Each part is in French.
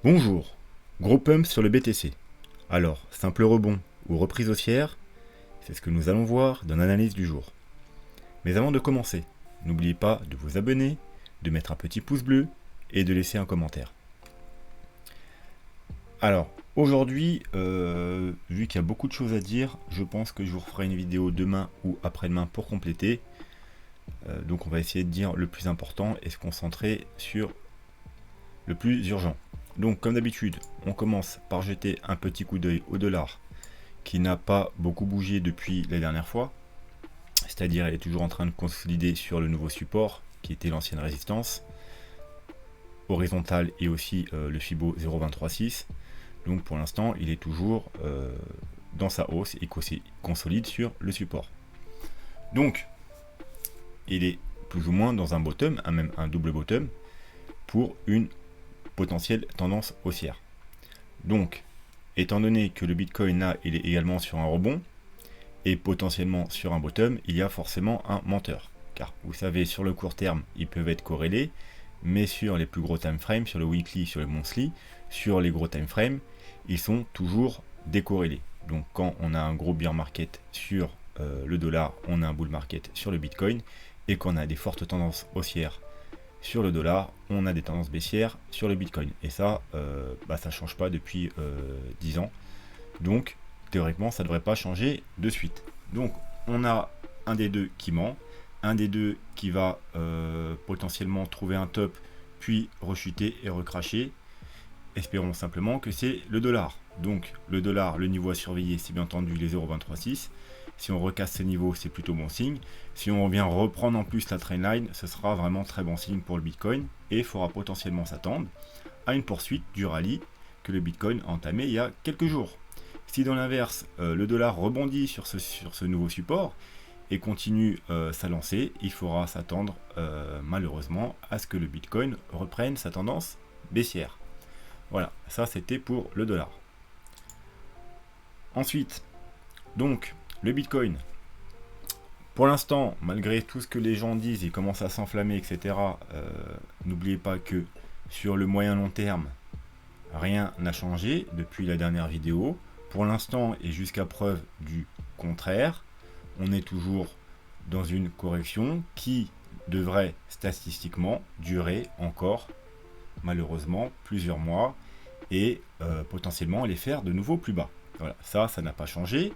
Bonjour, gros pump sur le BTC. Alors, simple rebond ou reprise haussière, c'est ce que nous allons voir dans l'analyse du jour. Mais avant de commencer, n'oubliez pas de vous abonner, de mettre un petit pouce bleu et de laisser un commentaire. Alors, aujourd'hui, vu qu'il y a beaucoup de choses à dire, je pense que je vous referai une vidéo demain ou après-demain pour compléter. Donc on va essayer de dire le plus important et se concentrer sur le plus urgent. Donc comme d'habitude, on commence par jeter un petit coup d'œil au dollar qui n'a pas beaucoup bougé depuis la dernière fois. C'est-à-dire elle est toujours en train de consolider sur le nouveau support qui était l'ancienne résistance horizontale et aussi le Fibo 0.236. Donc pour l'instant, il est toujours dans sa hausse et consolide sur le support. Donc il est plus ou moins dans un bottom, même un double bottom pour une potentielle tendance haussière. Donc, étant donné que le Bitcoin là, il est également sur un rebond et potentiellement sur un bottom, il y a forcément un menteur. Car vous savez, sur le court terme, ils peuvent être corrélés, mais sur les plus gros time frames, sur le weekly, sur le monthly, sur les gros time frames, ils sont toujours décorrélés. Donc, quand on a un gros bear market sur le dollar, on a un bull market sur le Bitcoin, et qu'on a des fortes tendances haussières sur le dollar, on a des tendances baissières sur le Bitcoin. Et ça, ça ne change pas depuis 10 ans. Donc, théoriquement, ça ne devrait pas changer de suite. Donc, on a un des deux qui ment, un des deux qui va potentiellement trouver un top, puis rechuter et recracher. Espérons simplement que c'est le dollar. Donc, le dollar, le niveau à surveiller, c'est bien entendu les 0.236. Si on recasse ce niveau, c'est plutôt bon signe. Si on vient reprendre en plus la trendline, ce sera vraiment très bon signe pour le Bitcoin et il faudra potentiellement s'attendre à une poursuite du rallye que le Bitcoin a entamé il y a quelques jours. Si dans l'inverse, le dollar rebondit sur ce nouveau support et continue sa lancée, il faudra s'attendre malheureusement à ce que le Bitcoin reprenne sa tendance baissière. Voilà, ça c'était pour le dollar. Ensuite, donc, le Bitcoin, pour l'instant, malgré tout ce que les gens disent, il commence à s'enflammer, etc. N'oubliez pas que sur le moyen long terme, rien n'a changé depuis la dernière vidéo. Pour l'instant, et jusqu'à preuve du contraire, on est toujours dans une correction qui devrait statistiquement durer encore, malheureusement, plusieurs mois et potentiellement aller faire de nouveau plus bas. Voilà, ça n'a pas changé.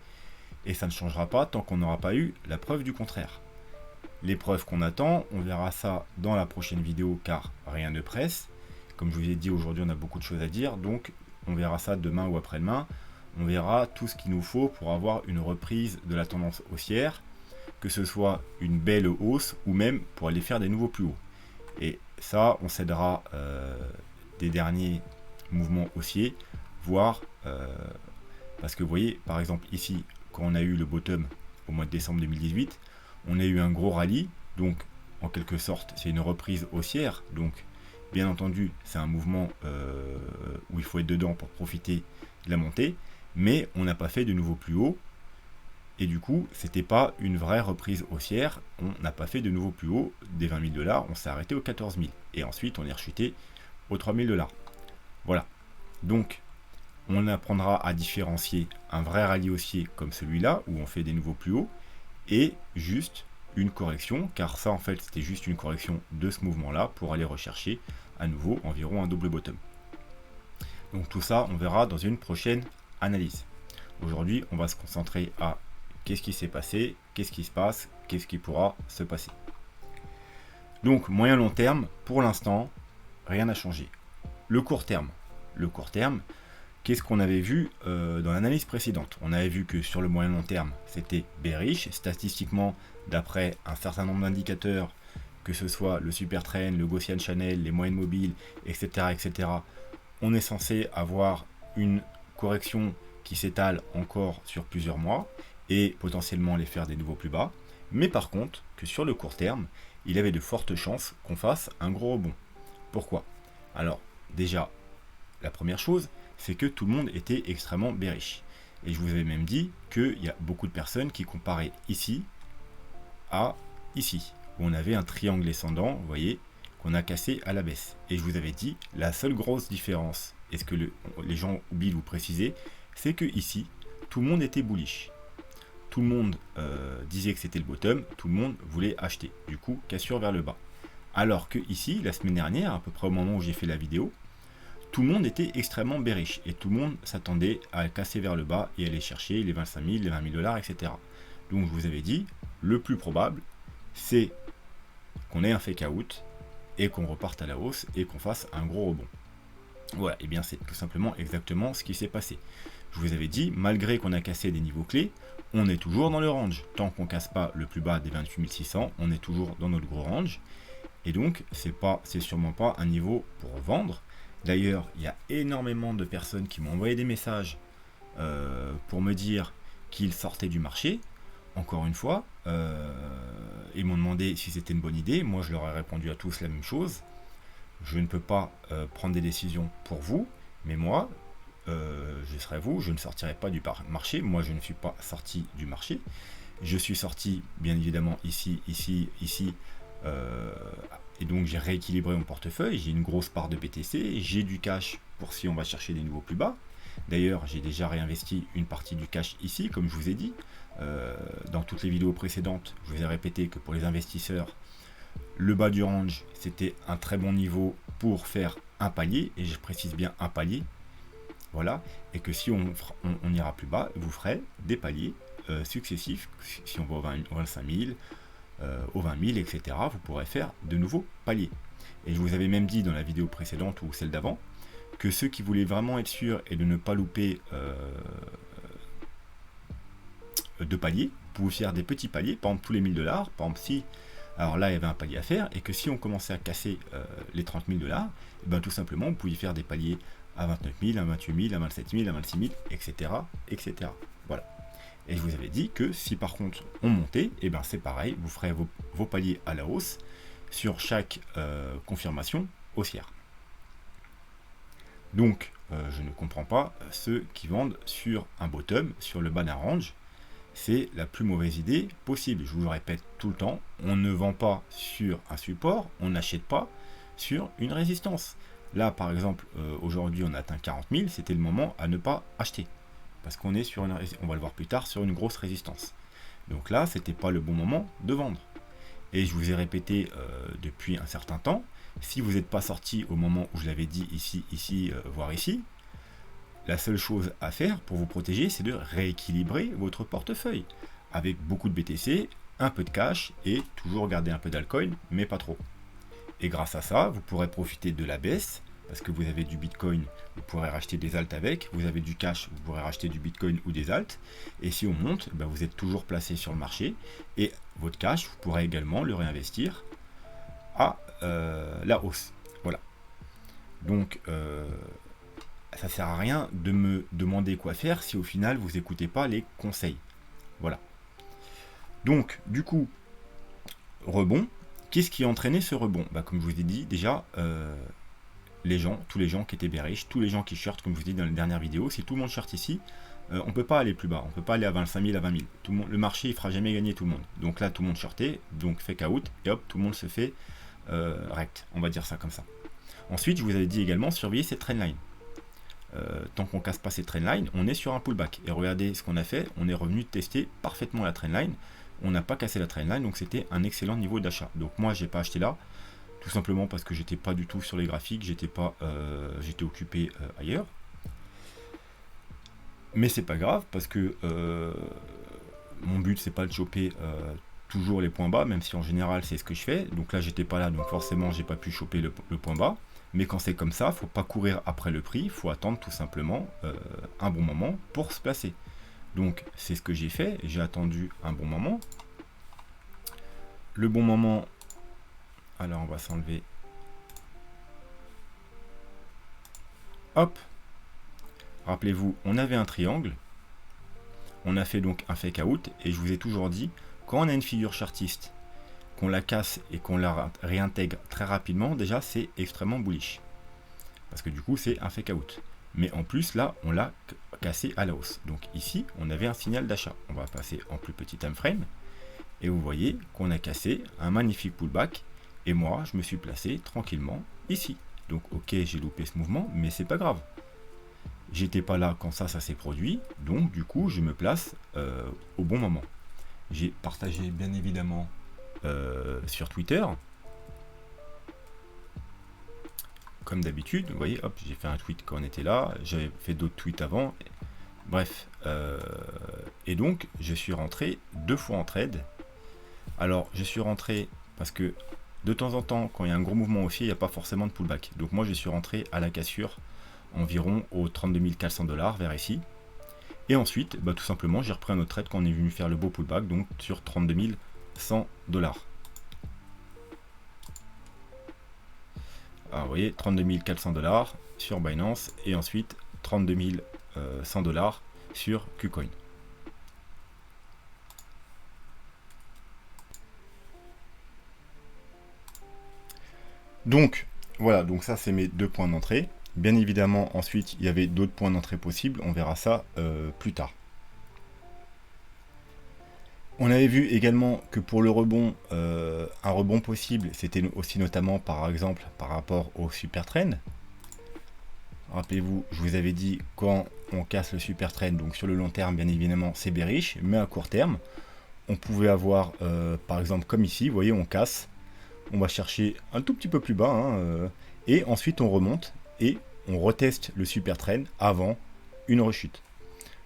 Et ça ne changera pas tant qu'on n'aura pas eu la preuve du contraire. Les preuves qu'on attend, on verra ça dans la prochaine vidéo car rien ne presse. Comme je vous ai dit, aujourd'hui on a beaucoup de choses à dire, donc on verra ça demain ou après-demain. On verra tout ce qu'il nous faut pour avoir une reprise de la tendance haussière, que ce soit une belle hausse ou même pour aller faire des nouveaux plus hauts. Et ça, on s'aidera des derniers mouvements haussiers, voire parce que vous voyez, par exemple ici, quand on a eu le bottom au mois de décembre 2018, on a eu un gros rallye, donc en quelque sorte c'est une reprise haussière, donc bien entendu c'est un mouvement où il faut être dedans pour profiter de la montée, mais on n'a pas fait de nouveau plus haut, et du coup c'était pas une vraie reprise haussière, on n'a pas fait de nouveau plus haut des 20 000 $, on s'est arrêté aux 14 000, et ensuite on est rechuté aux 3 000 $. Voilà, donc on apprendra à différencier un vrai rallye haussier comme celui-là, où on fait des nouveaux plus hauts, et juste une correction, car ça en fait c'était juste une correction de ce mouvement-là pour aller rechercher à nouveau environ un double bottom. Donc tout ça, on verra dans une prochaine analyse. Aujourd'hui, on va se concentrer à qu'est-ce qui s'est passé, qu'est-ce qui se passe, qu'est-ce qui pourra se passer. Donc moyen long terme, pour l'instant, rien n'a changé. Le court terme, qu'est-ce qu'on avait vu dans l'analyse précédente? On avait vu que sur le moyen long terme, c'était bearish. Statistiquement, d'après un certain nombre d'indicateurs, que ce soit le super trend, le Gaussian Channel, les moyennes mobiles, etc., on est censé avoir une correction qui s'étale encore sur plusieurs mois et potentiellement les faire des nouveaux plus bas. Mais par contre, que sur le court terme, il avait de fortes chances qu'on fasse un gros rebond. Pourquoi? Alors, déjà, la première chose, c'est que tout le monde était extrêmement bearish. Et je vous avais même dit qu'il y a beaucoup de personnes qui comparaient ici à ici, où on avait un triangle descendant, vous voyez, qu'on a cassé à la baisse. Et je vous avais dit, la seule grosse différence et ce que les gens oublient de vous préciser, c'est que ici, tout le monde était bullish. Tout le monde disait que c'était le bottom, tout le monde voulait acheter. Du coup, cassure vers le bas. Alors que ici, la semaine dernière, à peu près au moment où j'ai fait la vidéo, tout le monde était extrêmement bearish et tout le monde s'attendait à casser vers le bas et aller chercher les 25 000, les 20 000 $, etc. Donc je vous avais dit, le plus probable, c'est qu'on ait un fake out et qu'on reparte à la hausse et qu'on fasse un gros rebond. Voilà, et bien c'est tout simplement exactement ce qui s'est passé. Je vous avais dit, malgré qu'on a cassé des niveaux clés, on est toujours dans le range. Tant qu'on ne casse pas le plus bas des 28 600, on est toujours dans notre gros range. Et donc, c'est sûrement pas un niveau pour vendre. D'ailleurs, il y a énormément de personnes qui m'ont envoyé des messages pour me dire qu'ils sortaient du marché. Encore une fois, ils m'ont demandé si c'était une bonne idée. Moi, je leur ai répondu à tous la même chose. Je ne peux pas prendre des décisions pour vous, mais moi, je serai vous, je ne sortirai pas du marché. Moi, je ne suis pas sorti du marché. Je suis sorti, bien évidemment, ici, et donc j'ai rééquilibré mon portefeuille, j'ai une grosse part de BTC, j'ai du cash pour si on va chercher des niveaux plus bas. D'ailleurs, j'ai déjà réinvesti une partie du cash ici, comme je vous ai dit. Dans toutes les vidéos précédentes, je vous ai répété que pour les investisseurs, le bas du range, c'était un très bon niveau pour faire un palier, et je précise bien un palier. Voilà, et que si on ira plus bas, vous ferez des paliers successifs. Si on va au 25 000, aux 20 000, etc., vous pourrez faire de nouveaux paliers. Et je vous avais même dit dans la vidéo précédente ou celle d'avant, que ceux qui voulaient vraiment être sûrs et de ne pas louper de paliers, vous pouvez faire des petits paliers, par exemple tous les 1000 $, par exemple si, alors là il y avait un palier à faire, et que si on commençait à casser les 30 000 $, et ben, tout simplement vous pouviez faire des paliers à 29 000, à 28 000, à 27 000, à 26 000, etc., etc. Voilà. Et je vous avais dit que si par contre on montait, et ben c'est pareil, vous ferez vos paliers à la hausse sur chaque confirmation haussière. Donc je ne comprends pas ceux qui vendent sur un bottom, sur le bas d'un range. C'est la plus mauvaise idée possible. Je vous le répète tout le temps, on ne vend pas sur un support, on n'achète pas sur une résistance. Là par exemple, aujourd'hui on a atteint 40 000, c'était le moment à ne pas acheter. Parce qu'on est sur on va le voir plus tard, sur une grosse résistance. Donc là, c'était pas le bon moment de vendre. Et je vous ai répété depuis un certain temps, si vous n'êtes pas sorti au moment où je l'avais dit ici, voire ici, la seule chose à faire pour vous protéger, c'est de rééquilibrer votre portefeuille. Avec beaucoup de BTC, un peu de cash et toujours garder un peu d'altcoin, mais pas trop. Et grâce à ça, vous pourrez profiter de la baisse, parce que vous avez du Bitcoin, vous pourrez racheter des alts avec, vous avez du cash, vous pourrez racheter du Bitcoin ou des alts, et si on monte, ben vous êtes toujours placé sur le marché, et votre cash, vous pourrez également le réinvestir à la hausse. Voilà. Donc, ça ne sert à rien de me demander quoi faire si au final vous n'écoutez pas les conseils. Voilà. Donc, du coup, rebond. Qu'est-ce qui a entraîné ce rebond? Comme je vous ai dit, déjà, tous les gens qui étaient bearish, tous les gens qui shortent, comme je vous ai dit dans la dernière vidéo, si tout le monde short ici, on ne peut pas aller plus bas, on ne peut pas aller à 25 000, à 20 000. Le marché, il ne fera jamais gagner tout le monde. Donc là, tout le monde shortait, donc fake out, et hop, tout le monde se fait rect. On va dire ça comme ça. Ensuite, je vous avais dit également, surveiller cette trendline. Tant qu'on ne casse pas cette trendline, on est sur un pullback. Et regardez ce qu'on a fait, on est revenu tester parfaitement la trendline. On n'a pas cassé la trendline, donc c'était un excellent niveau d'achat. Donc moi, j'ai pas acheté là, tout simplement parce que j'étais pas du tout sur les graphiques, j'étais occupé ailleurs. Mais c'est pas grave parce que mon but c'est pas de choper toujours les points bas, même si en général c'est ce que je fais. Donc là j'étais pas là, donc forcément j'ai pas pu choper le point bas. Mais quand c'est comme ça, faut pas courir après le prix, faut attendre tout simplement un bon moment pour se placer. Donc c'est ce que j'ai fait, j'ai attendu un bon moment. Le bon moment, alors on va s'enlever. Hop. Rappelez-vous, on avait un triangle. On a fait donc un fake out et je vous ai toujours dit, quand on a une figure chartiste, qu'on la casse et qu'on la réintègre très rapidement, déjà c'est extrêmement bullish. Parce que du coup c'est un fake out. Mais en plus là, on l'a cassé à la hausse. Donc ici, on avait un signal d'achat. On va passer en plus petit time frame. Et vous voyez qu'on a cassé un magnifique pullback. Et moi, je me suis placé tranquillement ici. Donc ok, j'ai loupé ce mouvement, mais c'est pas grave. j'étais pas là quand ça s'est produit, donc du coup je me place au bon moment. J'ai partagé bien évidemment sur Twitter, comme d'habitude. Vous voyez, hop, j'ai fait un tweet quand on était là, j'avais fait d'autres tweets avant. Bref, et donc je suis rentré 2 fois en trade. Alors je suis rentré parce que de temps en temps, quand il y a un gros mouvement haussier, il n'y a pas forcément de pullback. Donc moi je suis rentré à la cassure environ aux 32 400 $ vers ici. Et ensuite, bah, tout simplement, j'ai repris un autre trade quand on est venu faire le beau pullback, donc sur 32 100 $. Alors vous voyez, 32 400 $ sur Binance et ensuite 32 100 $ sur KuCoin. Donc voilà, donc ça c'est mes 2 points d'entrée. Bien évidemment, ensuite il y avait d'autres points d'entrée possibles, on verra ça plus tard. On avait vu également que pour le rebond, un rebond possible, c'était aussi notamment par exemple par rapport au super trend. Rappelez-vous, je vous avais dit quand on casse le super trend, donc sur le long terme bien évidemment c'est bearish, mais à court terme, on pouvait avoir par exemple comme ici, vous voyez on casse, on va chercher un tout petit peu plus bas, hein, et ensuite on remonte et on reteste le super trend avant une rechute.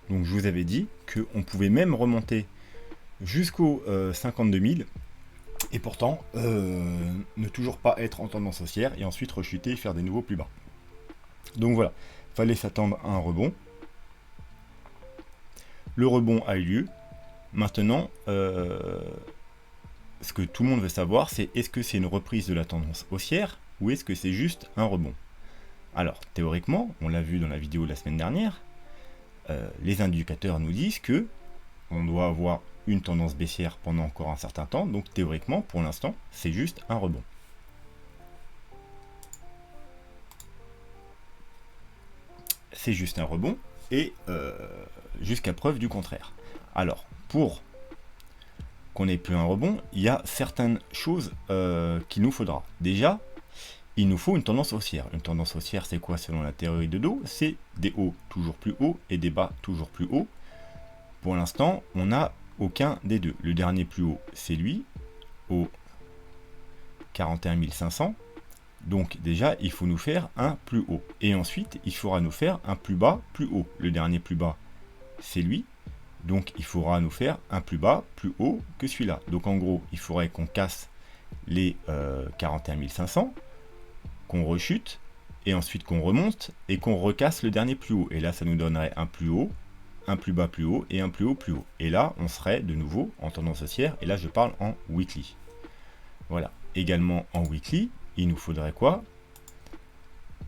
Donc je vous avais dit qu'on pouvait même remonter jusqu'aux 52 000 et pourtant ne toujours pas être en tendance haussière et ensuite rechuter et faire des nouveaux plus bas. Donc voilà, fallait s'attendre à un rebond. Le rebond a eu lieu. Maintenant, ce que tout le monde veut savoir, c'est est-ce que c'est une reprise de la tendance haussière ou est-ce que c'est juste un rebond? Alors, théoriquement, on l'a vu dans la vidéo de la semaine dernière, les indicateurs nous disent que on doit avoir une tendance baissière pendant encore un certain temps, donc théoriquement, pour l'instant, c'est juste un rebond. C'est juste un rebond, et jusqu'à preuve du contraire. Alors, pour qu'on n'ait plus un rebond, il y a certaines choses qu'il nous faudra. Déjà, il nous faut une tendance haussière. Une tendance haussière, c'est quoi selon la théorie de Dow? C'est des hauts toujours plus hauts et des bas toujours plus hauts. Pour l'instant, on n'a aucun des deux. Le dernier plus haut, c'est lui, au 41 500. Donc déjà, il faut nous faire un plus haut. Et ensuite, il faudra nous faire un plus bas, plus haut. Le dernier plus bas, c'est lui. Donc il faudra nous faire un plus bas, plus haut que celui-là. Donc en gros, il faudrait qu'on casse les 41 500, qu'on rechute, et ensuite qu'on remonte, et qu'on recasse le dernier plus haut. Et là, ça nous donnerait un plus haut, un plus bas plus haut, et un plus haut plus haut. Et là, on serait de nouveau en tendance haussière, et là, je parle en weekly. Voilà. Également en weekly, il nous faudrait quoi?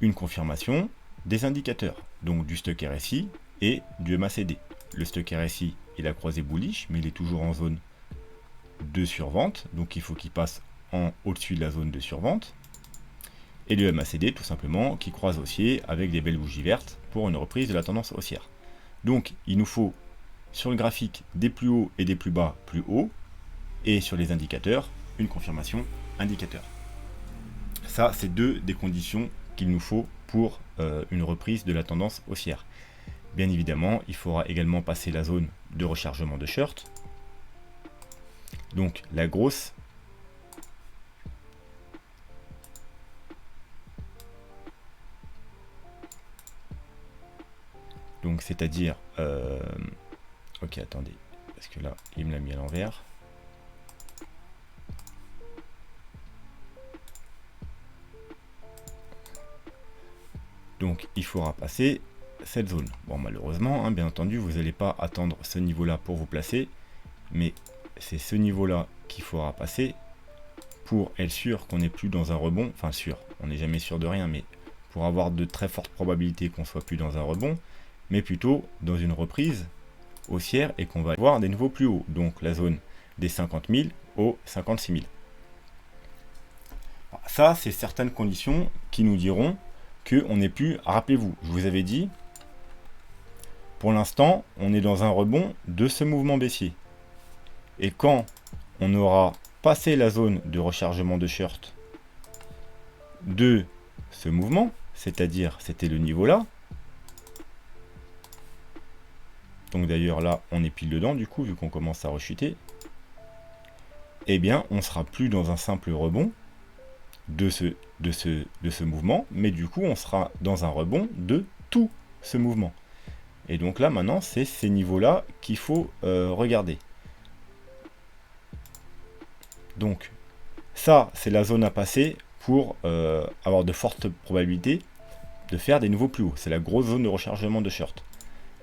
Une confirmation des indicateurs, donc du stock RSI et du MACD. Le stock RSI, il a croisé bullish, mais il est toujours en zone de survente, donc il faut qu'il passe en au-dessus de la zone de survente. Et le MACD, tout simplement, qui croise haussier avec des belles bougies vertes pour une reprise de la tendance haussière. Donc, il nous faut sur le graphique des plus hauts et des plus bas plus hauts, et sur les indicateurs, une confirmation indicateur. Ça, c'est deux des conditions qu'il nous faut pour une reprise de la tendance haussière. Bien évidemment, il faudra également passer la zone de rechargement de short. Donc la grosse donc c'est-à-dire ok, attendez, parce que là il me l'a mis à l'envers. Donc il faudra passer cette zone. Bon, malheureusement, hein, bien entendu, vous n'allez pas attendre ce niveau-là pour vous placer, mais c'est ce niveau-là qu'il faudra passer pour être sûr qu'on n'est plus dans un rebond. Enfin sûr, on n'est jamais sûr de rien, mais pour avoir de très fortes probabilités qu'on soit plus dans un rebond, mais plutôt dans une reprise haussière et qu'on va avoir des niveaux plus hauts. Donc la zone des 50 000 aux 56 000. Ça, c'est certaines conditions qui nous diront qu'on n'est plus. Rappelez-vous, je vous avais dit, pour l'instant, on est dans un rebond de ce mouvement baissier. Et quand on aura passé la zone de rechargement de short de ce mouvement, c'est-à-dire c'était le niveau là, donc d'ailleurs là on est pile dedans du coup vu qu'on commence à rechuter, eh bien on sera plus dans un simple rebond de ce mouvement, mais du coup on sera dans un rebond de tout ce mouvement. Et donc là maintenant c'est ces niveaux là qu'il faut regarder. Donc ça c'est la zone à passer pour avoir de fortes probabilités de faire des nouveaux plus hauts. C'est la grosse zone de rechargement de short.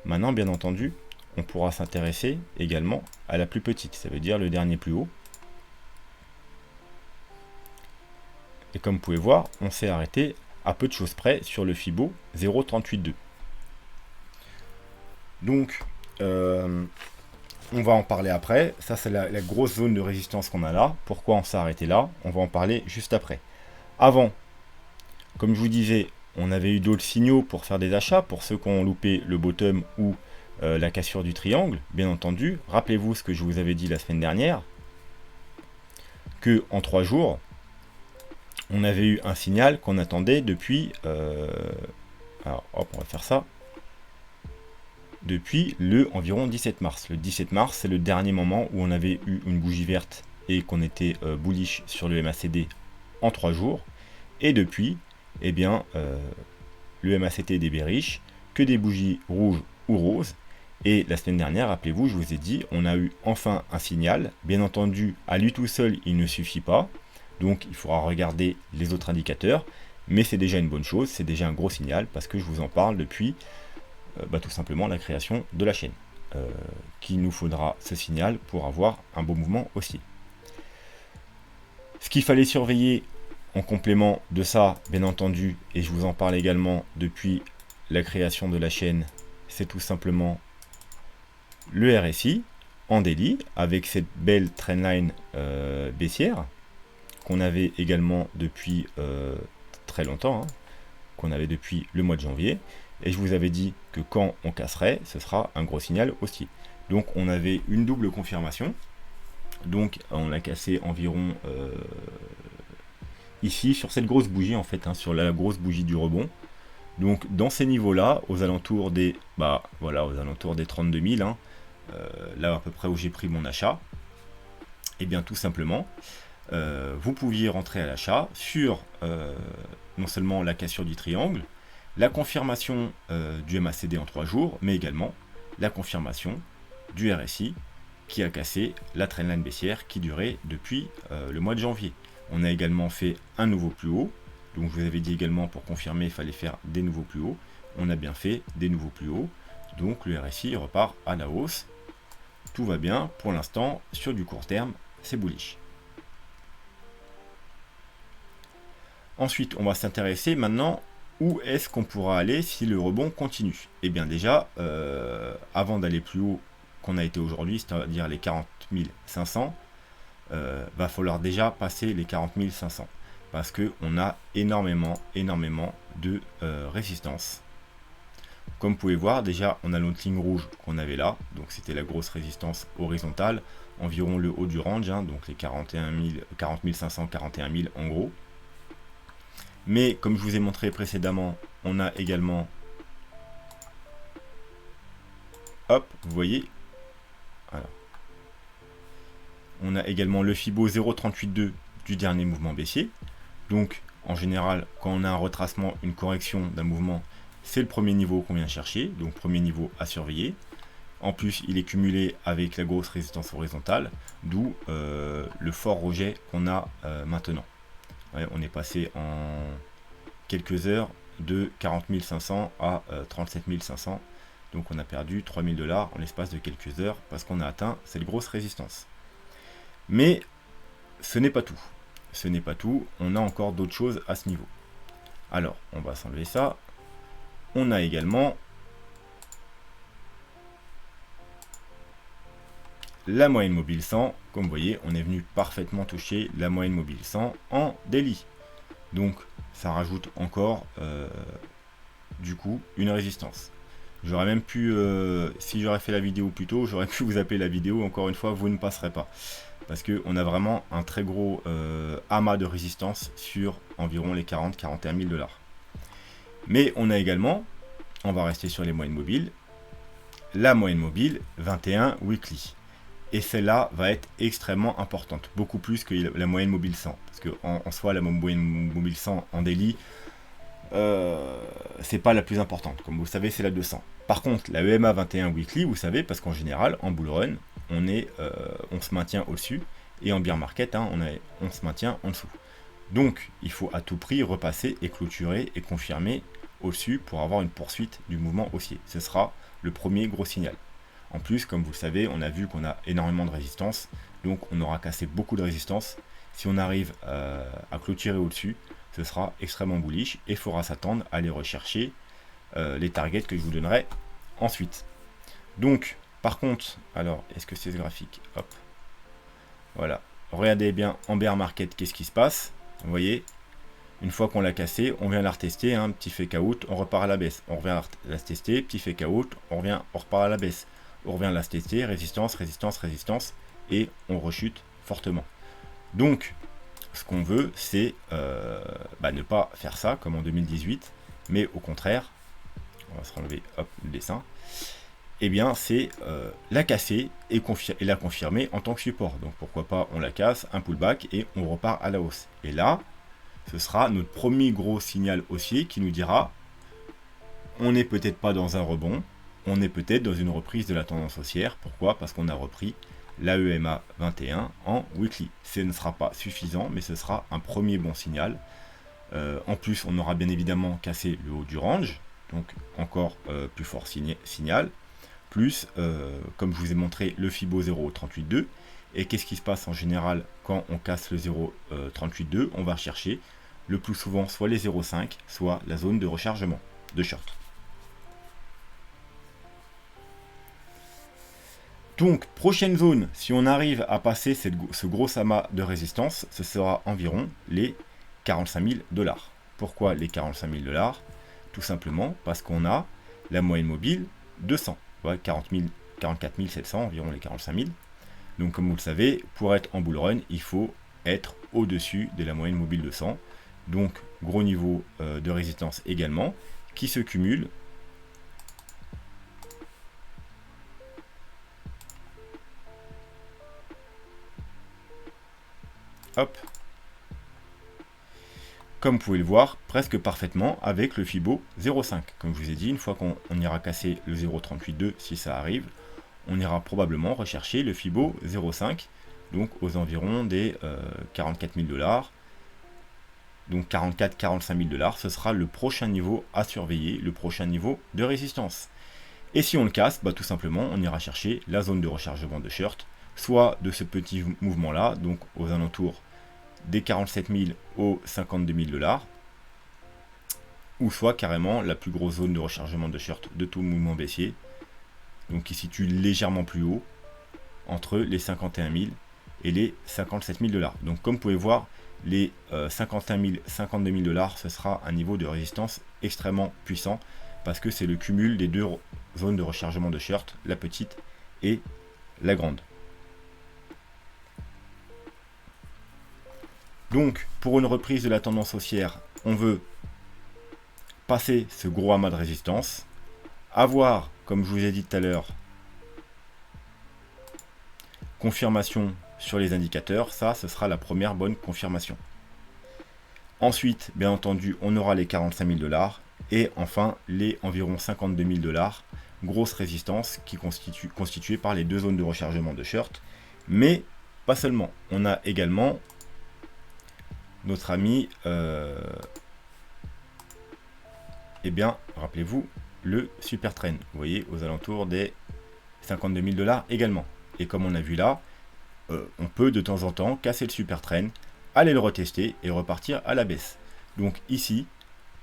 Maintenant bien entendu on pourra s'intéresser également à la plus petite, ça veut dire le dernier plus haut. Et comme vous pouvez voir, on s'est arrêté à peu de choses près sur le Fibo 0,382. Donc, on va en parler après. Ça, c'est la grosse zone de résistance qu'on a là. Pourquoi on s'est arrêté là? On va en parler juste après. Avant, comme je vous disais, on avait eu d'autres signaux pour faire des achats. Pour ceux qui ont loupé le bottom ou la cassure du triangle, bien entendu. Rappelez-vous ce que je vous avais dit la semaine dernière. Que en 3 jours, on avait eu un signal qu'on attendait depuis, alors hop, on va faire ça, depuis le environ 17 mars. Le 17 mars, c'est le dernier moment où on avait eu une bougie verte et qu'on était bullish sur le MACD en 3 jours. Et depuis, eh bien, le MACD est bearish, que des bougies rouges ou roses. Et la semaine dernière, rappelez-vous, je vous ai dit, on a eu enfin un signal. Bien entendu, à lui tout seul, il ne suffit pas. Donc il faudra regarder les autres indicateurs, mais c'est déjà une bonne chose, c'est déjà un gros signal, parce que je vous en parle depuis tout simplement la création de la chaîne. Qu'il nous faudra ce signal pour avoir un beau mouvement aussi. Ce qu'il fallait surveiller en complément de ça, bien entendu, et je vous en parle également depuis la création de la chaîne, c'est tout simplement le RSI en daily, avec cette belle trendline baissière, qu'on avait également depuis très longtemps, hein, qu'on avait depuis le mois de janvier, et je vous avais dit que quand on casserait, ce sera un gros signal haussier. Donc on avait une double confirmation, donc on l'a cassé environ ici, sur cette grosse bougie en fait, hein, sur la grosse bougie du rebond. Donc dans ces niveaux-là, aux alentours des, aux alentours des 32 000, hein, là à peu près où j'ai pris mon achat, et bien tout simplement, vous pouviez rentrer à l'achat sur non seulement la cassure du triangle, la confirmation du MACD en 3 jours, mais également la confirmation du RSI qui a cassé la trendline baissière qui durait depuis le mois de janvier. On a également fait un nouveau plus haut, donc je vous avais dit également pour confirmer il fallait faire des nouveaux plus hauts. On a bien fait des nouveaux plus hauts, donc le RSI repart à la hausse. Tout va bien pour l'instant, sur du court terme, c'est bullish. Ensuite, on va s'intéresser maintenant où est-ce qu'on pourra aller si le rebond continue. Et bien déjà, avant d'aller plus haut qu'on a été aujourd'hui, c'est-à-dire les 40 500, va falloir déjà passer les 40 500 parce qu'on a énormément de résistance. Comme vous pouvez voir, déjà on a notre ligne rouge qu'on avait là, donc c'était la grosse résistance horizontale, environ le haut du range, hein, donc les 40 500, 41 000 en gros. Mais comme je vous ai montré précédemment, on a également, hop, vous voyez, alors, on a également le Fibo 0,382 du dernier mouvement baissier. Donc en général, quand on a un retracement, une correction d'un mouvement, c'est le premier niveau qu'on vient chercher, donc premier niveau à surveiller. En plus, il est cumulé avec la grosse résistance horizontale, d'où le fort rejet qu'on a maintenant. Ouais, on est passé en quelques heures de 40 500 à 37 500. Donc on a perdu 3 000 $ en l'espace de quelques heures parce qu'on a atteint cette grosse résistance. Mais ce n'est pas tout. Ce n'est pas tout. On a encore d'autres choses à ce niveau. Alors, on va s'enlever ça. On a également la moyenne mobile 100. Comme vous voyez, on est venu parfaitement toucher la moyenne mobile 100 en daily. Donc, ça rajoute encore, du coup, une résistance. J'aurais même pu, si j'aurais fait la vidéo plus tôt, j'aurais pu vous appeler la vidéo. Encore une fois, vous ne passerez pas. Parce qu'on a vraiment un très gros amas de résistance sur environ les 40-41 000 $. Mais on a également, on va rester sur les moyennes mobiles, la moyenne mobile 21 weekly. Et celle-là va être extrêmement importante, beaucoup plus que la moyenne mobile 100. Parce que en soi, la moyenne mobile 100 en daily, c'est pas la plus importante. Comme vous le savez, c'est la 200. Par contre, la EMA 21 weekly, vous savez, parce qu'en général, en bull run, on se maintient au-dessus. Et en bear market, hein, on se maintient en dessous. Donc, il faut à tout prix repasser et clôturer et confirmer au-dessus pour avoir une poursuite du mouvement haussier. Ce sera le premier gros signal. En plus, comme vous le savez, on a vu qu'on a énormément de résistance, donc on aura cassé beaucoup de résistance. Si on arrive à clôturer au-dessus, ce sera extrêmement bullish et il faudra s'attendre à aller rechercher les targets que je vous donnerai ensuite. Donc, par contre, alors, est-ce que c'est ce graphique? Hop. Voilà. Regardez bien en bear market, qu'est-ce qui se passe? Vous voyez, une fois qu'on l'a cassé, on vient la retester, hein, petit fake out, on repart à la baisse. On revient la tester, petit fake out, on repart à la baisse. On revient la tester, résistance, résistance, résistance, et on rechute fortement. Donc, ce qu'on veut, c'est ne pas faire ça comme en 2018, mais au contraire, on va se relever, hop, le dessin, eh bien, c'est la casser et la confirmer en tant que support. Donc, pourquoi pas, on la casse, un pullback, et on repart à la hausse. Et là, ce sera notre premier gros signal haussier qui nous dira, on n'est peut-être pas dans un rebond, on est peut-être dans une reprise de la tendance haussière. Pourquoi? Parce qu'on a repris la EMA 21 en weekly. Ce ne sera pas suffisant, mais ce sera un premier bon signal. En plus, on aura bien évidemment cassé le haut du range, donc encore plus fort signal. Plus, comme je vous ai montré, le Fibo 0,382. Et qu'est-ce qui se passe en général quand on casse le 0,382? On va chercher le plus souvent soit les 0,5, soit la zone de rechargement de short. Donc, prochaine zone, si on arrive à passer ce gros amas de résistance, ce sera environ les 45 000 $. Pourquoi les 45 000 $? Tout simplement parce qu'on a la moyenne mobile de 100. Ouais, 44 700, environ les 45 000. Donc, comme vous le savez, pour être en bull run, il faut être au-dessus de la moyenne mobile de 100. Donc, gros niveau de résistance également, qui se cumule. Hop. Comme vous pouvez le voir, presque parfaitement avec le Fibo 0,5. Comme je vous ai dit, une fois qu'on ira casser le 0,382, si ça arrive, on ira probablement rechercher le Fibo 0,5, donc aux environs des 44 000 $. Donc 44-45 000 $, ce sera le prochain niveau à surveiller, le prochain niveau de résistance. Et si on le casse, tout simplement, on ira chercher la zone de rechargement de short, soit de ce petit mouvement-là, donc aux alentours des 47 000 aux 52 000 $, ou soit carrément la plus grosse zone de rechargement de short de tout mouvement baissier, donc qui situe légèrement plus haut, entre les 51 000 et les 57 000 $. Donc comme vous pouvez voir, les 51 000, 52 000 $, ce sera un niveau de résistance extrêmement puissant, parce que c'est le cumul des deux zones de rechargement de short, la petite et la grande. Donc, pour une reprise de la tendance haussière, on veut passer ce gros amas de résistance, avoir, comme je vous ai dit tout à l'heure, confirmation sur les indicateurs, ça, ce sera la première bonne confirmation. Ensuite, bien entendu, on aura les 45 000 $, et enfin, les environ 52 000 $, grosse résistance qui constituée par les deux zones de rechargement de short, mais pas seulement. On a également notre ami, rappelez-vous, le super trend, vous voyez, aux alentours des 52 000 $ également. Et comme on a vu là, on peut de temps en temps casser le super trend, aller le retester et repartir à la baisse. Donc ici,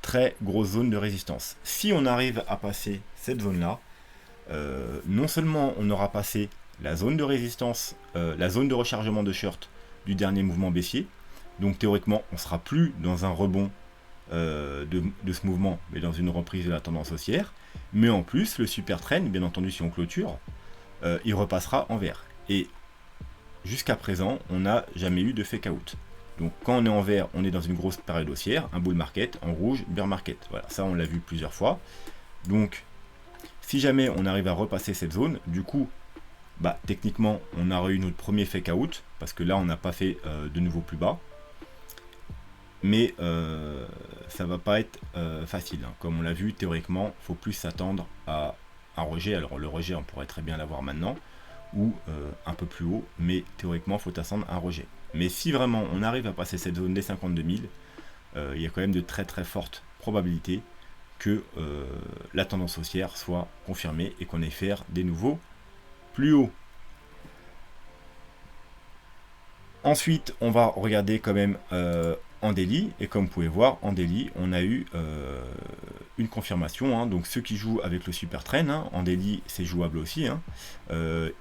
très grosse zone de résistance. Si on arrive à passer cette zone-là, non seulement on aura passé la zone de résistance, la zone de rechargement de short du dernier mouvement baissier, donc théoriquement, on ne sera plus dans un rebond de ce mouvement, mais dans une reprise de la tendance haussière. Mais en plus, le super trend, bien entendu, si on clôture, il repassera en vert. Et jusqu'à présent, on n'a jamais eu de fake out. Donc quand on est en vert, on est dans une grosse période haussière, un bull market, en rouge, bear market. Voilà, ça on l'a vu plusieurs fois. Donc Si jamais on arrive à repasser cette zone, du coup, bah, techniquement, on aurait eu notre premier fake out, parce que là, on n'a pas fait de nouveau plus bas. Mais ça va pas être facile. Hein. Comme on l'a vu, théoriquement, il faut plus s'attendre à un rejet. Alors le rejet, on pourrait très bien l'avoir maintenant, ou un peu plus haut, mais théoriquement, il faut attendre un rejet. Mais si vraiment on arrive à passer cette zone des 52 000, il y a quand même de très très fortes probabilités que la tendance haussière soit confirmée et qu'on ait faire des nouveaux plus hauts. Ensuite, on va regarder quand même en daily, et comme vous pouvez voir, en daily, on a eu une confirmation. Hein. Donc ceux qui jouent avec le super trend, hein, en daily, c'est jouable aussi. Hein.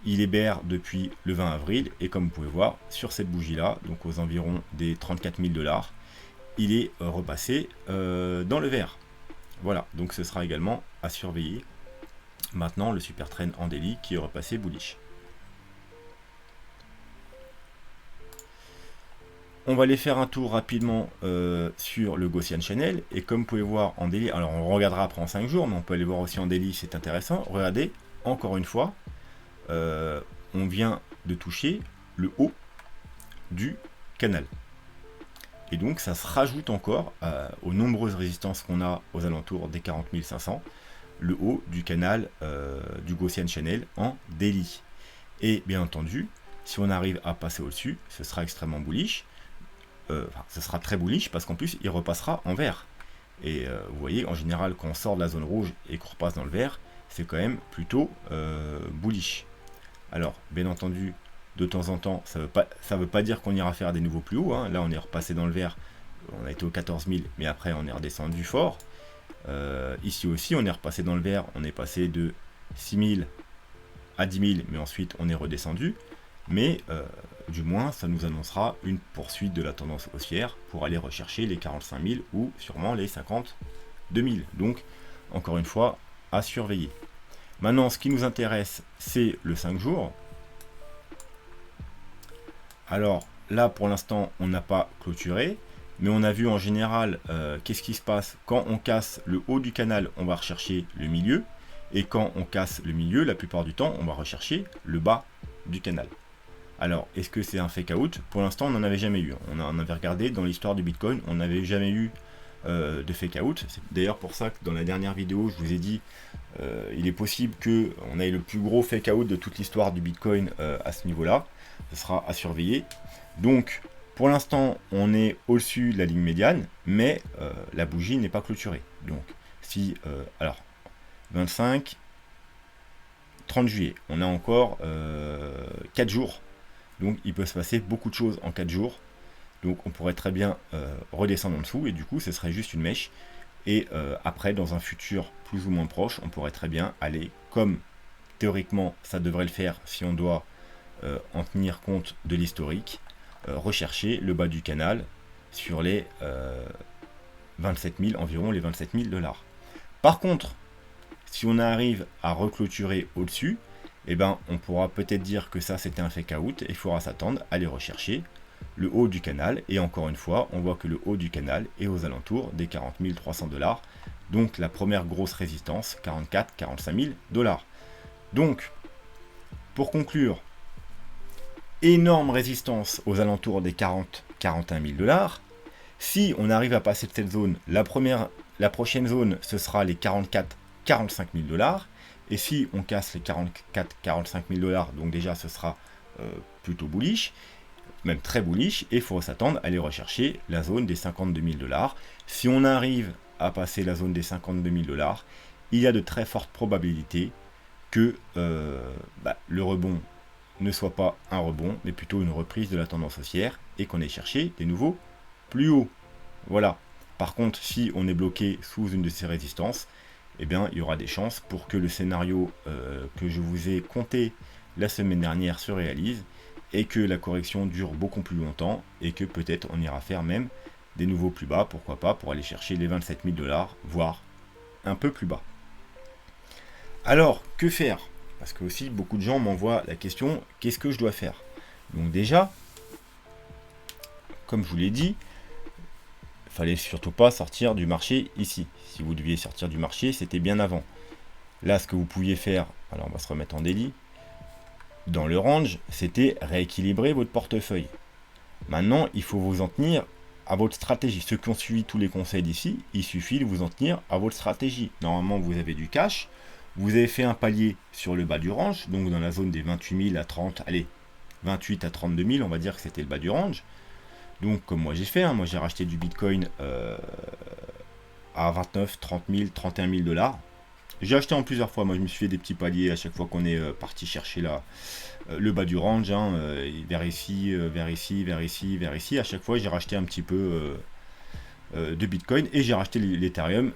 Il est bear depuis le 20 avril, et comme vous pouvez voir, sur cette bougie-là, donc aux environs des 34 000 $, il est repassé dans le vert. Voilà, donc ce sera également à surveiller. Maintenant, le super trend en daily qui est repassé bullish. On va aller faire un tour rapidement sur le Gaussian Channel. Et comme vous pouvez voir en daily, alors on regardera après en 5 jours, mais on peut aller voir aussi en daily, c'est intéressant. Regardez, encore une fois, on vient de toucher le haut du canal. Et donc ça se rajoute encore aux nombreuses résistances qu'on a aux alentours des 40 500, le haut du canal du Gaussian Channel en daily. Et bien entendu, si on arrive à passer au-dessus, ce sera extrêmement bullish. Ce sera très bullish parce qu'en plus il repassera en vert. Et vous voyez, en général, quand on sort de la zone rouge et qu'on repasse dans le vert, c'est quand même plutôt bullish. Alors, bien entendu, de temps en temps, ça veut pas dire qu'on ira faire des nouveaux plus hauts. Hein. Là, on est repassé dans le vert, on a été aux 14 000, mais après, on est redescendu fort. Ici aussi, on est repassé dans le vert, on est passé de 6 000 à 10 000, mais ensuite, on est redescendu. Mais du moins, ça nous annoncera une poursuite de la tendance haussière pour aller rechercher les 45 000 ou sûrement les 52 000. Donc, encore une fois, à surveiller. Maintenant, ce qui nous intéresse, c'est le 5 jours. Alors, là, pour l'instant, on n'a pas clôturé, mais on a vu en général, qu'est-ce qui se passe quand on casse le haut du canal, on va rechercher le milieu, et quand on casse le milieu, la plupart du temps, on va rechercher le bas du canal. Alors, est-ce que c'est un fake out? Pour l'instant, on n'en avait jamais eu. On avait regardé dans l'histoire du Bitcoin, on n'avait jamais eu de fake out. C'est d'ailleurs pour ça que dans la dernière vidéo, je vous ai dit, il est possible qu'on ait le plus gros fake out de toute l'histoire du Bitcoin à ce niveau-là. Ce sera à surveiller. Donc, pour l'instant, on est au-dessus de la ligne médiane, mais la bougie n'est pas clôturée. Donc, si, alors, 25, 30 juillet, on a encore 4 jours. Donc il peut se passer beaucoup de choses en 4 jours. Donc on pourrait très bien redescendre en dessous et du coup ce serait juste une mèche. Et après dans un futur plus ou moins proche, on pourrait très bien aller, comme théoriquement ça devrait le faire si on doit en tenir compte de l'historique, rechercher le bas du canal sur les 27 000, environ les 27 000 $. Par contre, si on arrive à reclôturer au-dessus, eh ben, on pourra peut-être dire que ça c'était un fake out et il faudra s'attendre à aller rechercher le haut du canal. Et encore une fois, on voit que le haut du canal est aux alentours des 40 300 $. Donc la première grosse résistance, 44-45 000 $. Donc, pour conclure, énorme résistance aux alentours des 40-41 000 $. Si on arrive à passer de cette zone, la prochaine zone, ce sera les 44-45 000 $. Et si on casse les 44-45 000 $, donc déjà ce sera plutôt bullish, même très bullish, et il faut s'attendre à aller rechercher la zone des 52 000 $. Si on arrive à passer la zone des 52 000 $, il y a de très fortes probabilités que le rebond ne soit pas un rebond, mais plutôt une reprise de la tendance haussière, et qu'on ait cherché des nouveaux plus hauts. Voilà. Par contre, si on est bloqué sous une de ces résistances, eh bien, il y aura des chances pour que le scénario que je vous ai conté la semaine dernière se réalise et que la correction dure beaucoup plus longtemps et que peut-être on ira faire même des nouveaux plus bas, pourquoi pas, pour aller chercher les 27 000 $, voire un peu plus bas. Alors, que faire? Parce que aussi, beaucoup de gens m'envoient la question, qu'est-ce que je dois faire? Donc déjà, comme je vous l'ai dit, fallait surtout pas sortir du marché ici. Si vous deviez sortir du marché, c'était bien avant. Là, ce que vous pouviez faire, alors on va se remettre en daily, dans le range, c'était rééquilibrer votre portefeuille. Maintenant, il faut vous en tenir à votre stratégie. Ceux qui ont suivi tous les conseils d'ici, il suffit de vous en tenir à votre stratégie. Normalement, vous avez du cash, vous avez fait un palier sur le bas du range, donc dans la zone des 28 000 à 30, allez, 28 à 32 000, on va dire que c'était le bas du range. Donc, comme moi j'ai fait, moi j'ai racheté du Bitcoin à 29, 30 000, 31 000 dollars. J'ai acheté en plusieurs fois, moi je me suis fait des petits paliers à chaque fois qu'on est parti chercher le bas du range, vers ici, vers ici, vers ici, vers ici. À chaque fois j'ai racheté un petit peu de Bitcoin et j'ai racheté l'Ethereum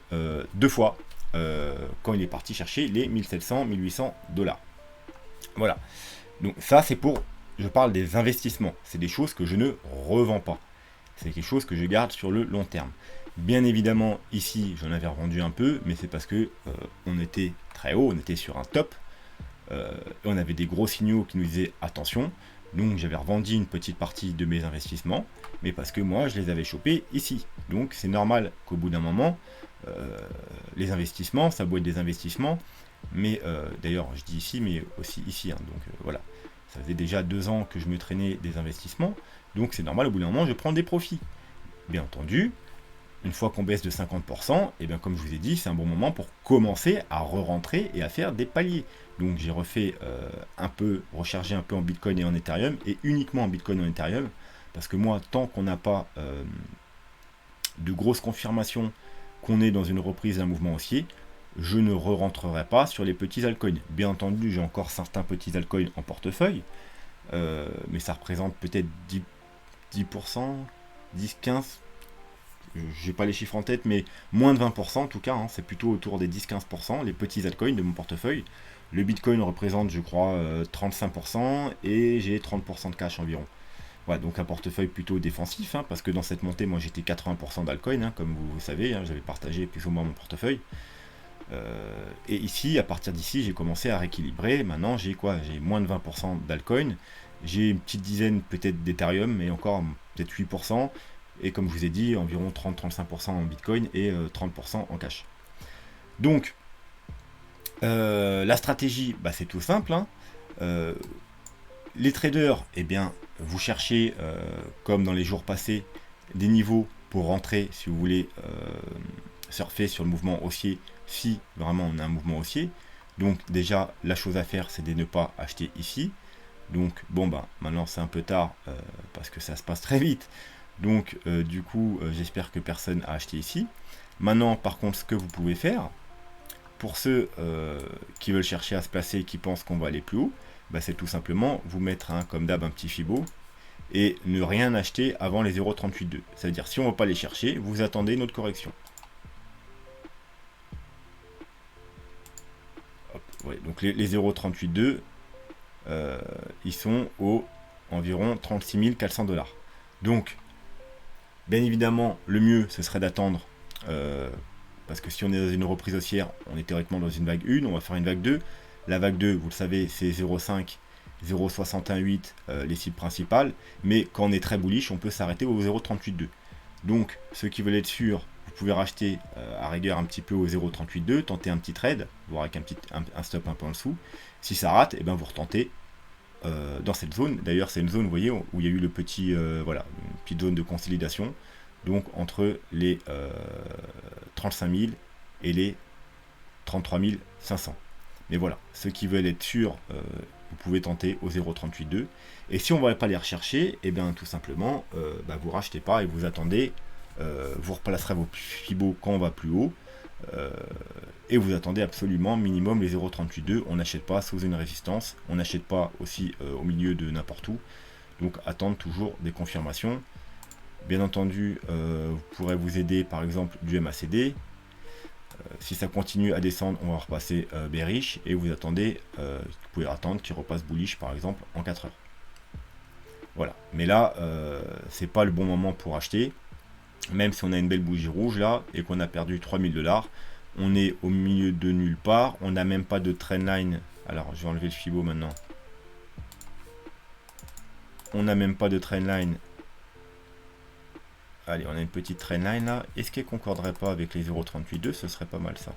deux fois quand il est parti chercher les 1700, 1800 dollars. Voilà. Donc ça c'est pour, je parle des investissements. C'est des choses que je ne revends pas. C'est quelque chose que je garde sur le long terme. Bien évidemment, ici, j'en avais revendu un peu, mais c'est parce que on était très haut, on était sur un top, et on avait des gros signaux qui nous disaient attention. Donc j'avais revendu une petite partie de mes investissements, mais parce que moi, je les avais chopés ici. Donc c'est normal qu'au bout d'un moment, les investissements, ça doit être des investissements, mais d'ailleurs, je dis ici, mais aussi ici. Donc voilà, ça faisait déjà 2 ans que je me traînais des investissements, donc c'est normal, au bout d'un moment, je prends des profits. Bien entendu, une fois qu'on baisse de 50%, et bien comme je vous ai dit, c'est un bon moment pour commencer à re-rentrer et à faire des paliers. Donc j'ai refait rechargé un peu en Bitcoin et en Ethereum, et uniquement en Bitcoin et en Ethereum, parce que moi, tant qu'on n'a pas de grosses confirmations qu'on est dans une reprise d'un mouvement haussier, je ne re-rentrerai pas sur les petits altcoins. Bien entendu, j'ai encore certains petits altcoins en portefeuille, mais ça représente peut-être 10%, 10-15%, j'ai pas les chiffres en tête, mais moins de 20% en tout cas, c'est plutôt autour des 10-15%, les petits altcoins de mon portefeuille. Le Bitcoin représente, je crois, 35% et j'ai 30% de cash environ. Voilà, donc un portefeuille plutôt défensif, parce que dans cette montée, moi j'étais 80% d'altcoin, comme vous savez, j'avais partagé plus ou moins mon portefeuille. Et ici, à partir d'ici, j'ai commencé à rééquilibrer. Maintenant, j'ai quoi? J'ai moins de 20% d'altcoin. J'ai une petite dizaine peut-être d'Ethereum, mais encore peut-être 8%. Et comme je vous ai dit, environ 30-35% en Bitcoin et 30% en cash. Donc, la stratégie, c'est tout simple. Les traders, eh bien, vous cherchez, comme dans les jours passés, des niveaux pour rentrer si vous voulez surfer sur le mouvement haussier, si vraiment on a un mouvement haussier. Donc déjà, la chose à faire, c'est de ne pas acheter ici. Donc bon, maintenant c'est un peu tard parce que ça se passe très vite. Donc du coup, j'espère que personne n'a acheté ici. Maintenant, par contre, ce que vous pouvez faire, pour ceux qui veulent chercher à se placer et qui pensent qu'on va aller plus haut, c'est tout simplement vous mettre comme d'hab un petit Fibo et ne rien acheter avant les 0,382. Ça veut dire si on ne va pas les chercher, vous attendez notre correction. Hop, ouais, donc les 0,382, ils sont au environ 36 400 $. Donc, bien évidemment, le mieux, ce serait d'attendre, parce que si on est dans une reprise haussière, on est théoriquement dans une vague 1, on va faire une vague 2. La vague 2, vous le savez, c'est 0,5, 0,618 les cibles principales, mais quand on est très bullish, on peut s'arrêter au 0,382. Donc, ceux qui veulent être sûrs, vous pouvez racheter à rigueur un petit peu au 0,382, tenter un petit trade, voire avec un stop un peu en dessous. Si ça rate, et bien vous retentez dans cette zone. D'ailleurs, c'est une zone, vous voyez, où il y a eu le petit, voilà, une petite zone de consolidation. Donc entre les 35 000 et les 33 500. Mais voilà, ceux qui veulent être sûrs, vous pouvez tenter au 0,382. Et si on ne va pas les rechercher, et bien tout simplement, vous rachetez pas et vous attendez, vous replacerez vos Fibo quand on va plus haut. Et vous attendez absolument minimum les 0,382. On n'achète pas sous une résistance, on n'achète pas aussi au milieu de n'importe où. Donc attendre toujours des confirmations. Bien entendu, vous pourrez vous aider par exemple du MACD. Si ça continue à descendre, on va repasser bearish et vous attendez, vous pouvez attendre qu'il repasse bullish par exemple en 4 heures. Voilà. Mais là, c'est pas le bon moment pour acheter. Même si on a une belle bougie rouge là et qu'on a perdu 3000 $, on est au milieu de nulle part. On n'a même pas de trendline. Alors, je vais enlever le Fibo maintenant. On n'a même pas de trendline. Allez, on a une petite trendline là. Est-ce qu'elle concorderait pas avec les 0,382? Ce serait pas mal ça.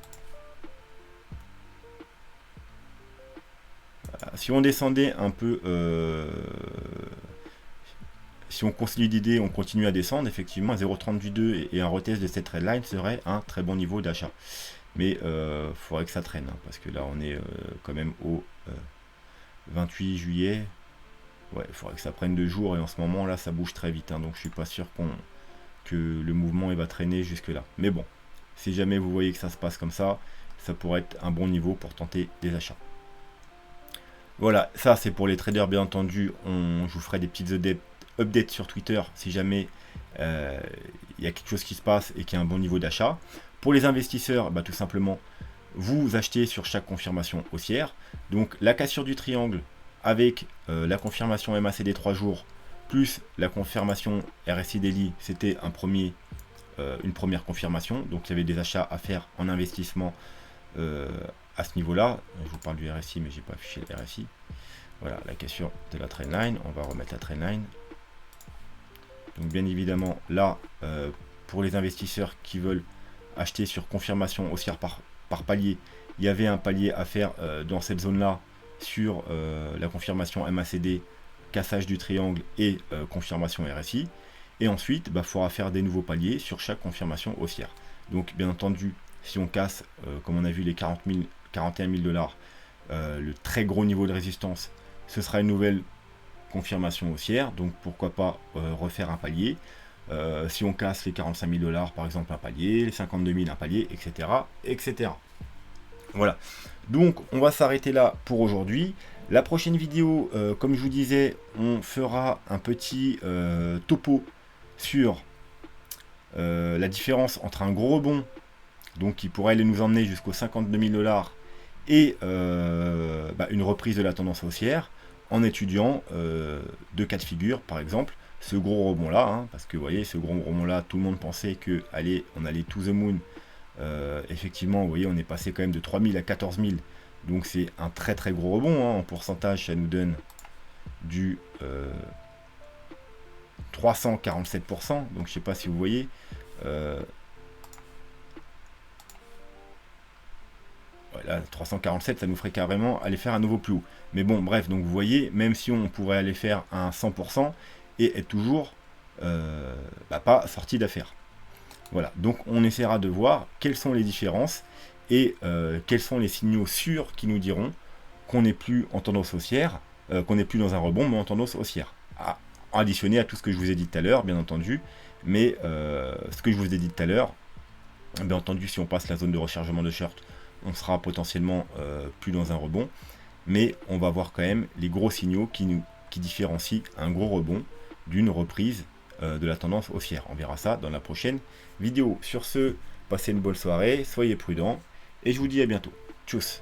si on descendait un peu, si on consolidait, on continue à descendre, effectivement, 0,32 et un retest de cette trendline serait un très bon niveau d'achat. Mais il faudrait que ça traîne, hein, parce que là, on est quand même au 28 juillet. Ouais, il faudrait que ça prenne 2 jours, et en ce moment, là, ça bouge très vite. Hein, donc, je suis pas sûr que le mouvement il va traîner jusque-là. Mais bon, si jamais vous voyez que ça se passe comme ça pourrait être un bon niveau pour tenter des achats. Voilà, ça c'est pour les traders, bien entendu. Je vous ferai des petites updates sur Twitter si jamais il y a quelque chose qui se passe et qu'il y a un bon niveau d'achat. Pour les investisseurs, tout simplement, vous achetez sur chaque confirmation haussière. Donc la cassure du triangle avec la confirmation MACD 3 jours, plus la confirmation RSI Daily, c'était une première confirmation. Donc il y avait des achats à faire en investissement à ce niveau-là. Je vous parle du RSI, mais j'ai pas affiché le RSI. Voilà, la cassure de la trendline. On va remettre la trendline. Donc bien évidemment, là, pour les investisseurs qui veulent acheter sur confirmation haussière par palier, il y avait un palier à faire dans cette zone-là sur la confirmation MACD, cassage du triangle et confirmation RSI. Et ensuite, il faudra faire des nouveaux paliers sur chaque confirmation haussière. Donc bien entendu, si on casse, comme on a vu, les 41 000 dollars, le très gros niveau de résistance, ce sera une nouvelle confirmation haussière. Donc pourquoi pas refaire un palier. Si on casse les 45 000 dollars, par exemple, un palier, les 52 000, un palier, etc. etc. Voilà. Donc on va s'arrêter là pour aujourd'hui. La prochaine vidéo, comme je vous disais, on fera un petit topo sur la différence entre un gros rebond, donc qui pourrait aller nous emmener jusqu'aux 52 000 dollars, et une reprise de la tendance haussière, en étudiant deux cas de figure. Par exemple, ce gros rebond là, hein, parce que vous voyez, ce gros rebond là, tout le monde pensait que on allait to the moon. Effectivement, vous voyez, on est passé quand même de 3 000 à 14 000, donc c'est un très très gros rebond, hein. En pourcentage, ça nous donne du 347%, donc je sais pas si vous voyez, voilà, 347, ça nous ferait carrément aller faire un nouveau plus haut. Mais bon, bref, donc vous voyez, même si on pourrait aller faire un 100% et être toujours pas sorti d'affaire. Voilà, donc on essaiera de voir quelles sont les différences et quels sont les signaux sûrs qui nous diront qu'on n'est plus en tendance haussière, qu'on n'est plus dans un rebond, mais en tendance haussière. Additionné à tout ce que je vous ai dit tout à l'heure, bien entendu, mais ce que je vous ai dit tout à l'heure, bien entendu, si on passe la zone de rechargement de short, on sera potentiellement plus dans un rebond, mais on va voir quand même les gros signaux qui différencient un gros rebond d'une reprise de la tendance haussière. On verra ça dans la prochaine vidéo. Sur ce, passez une bonne soirée, soyez prudents, et je vous dis à bientôt. Tchuss.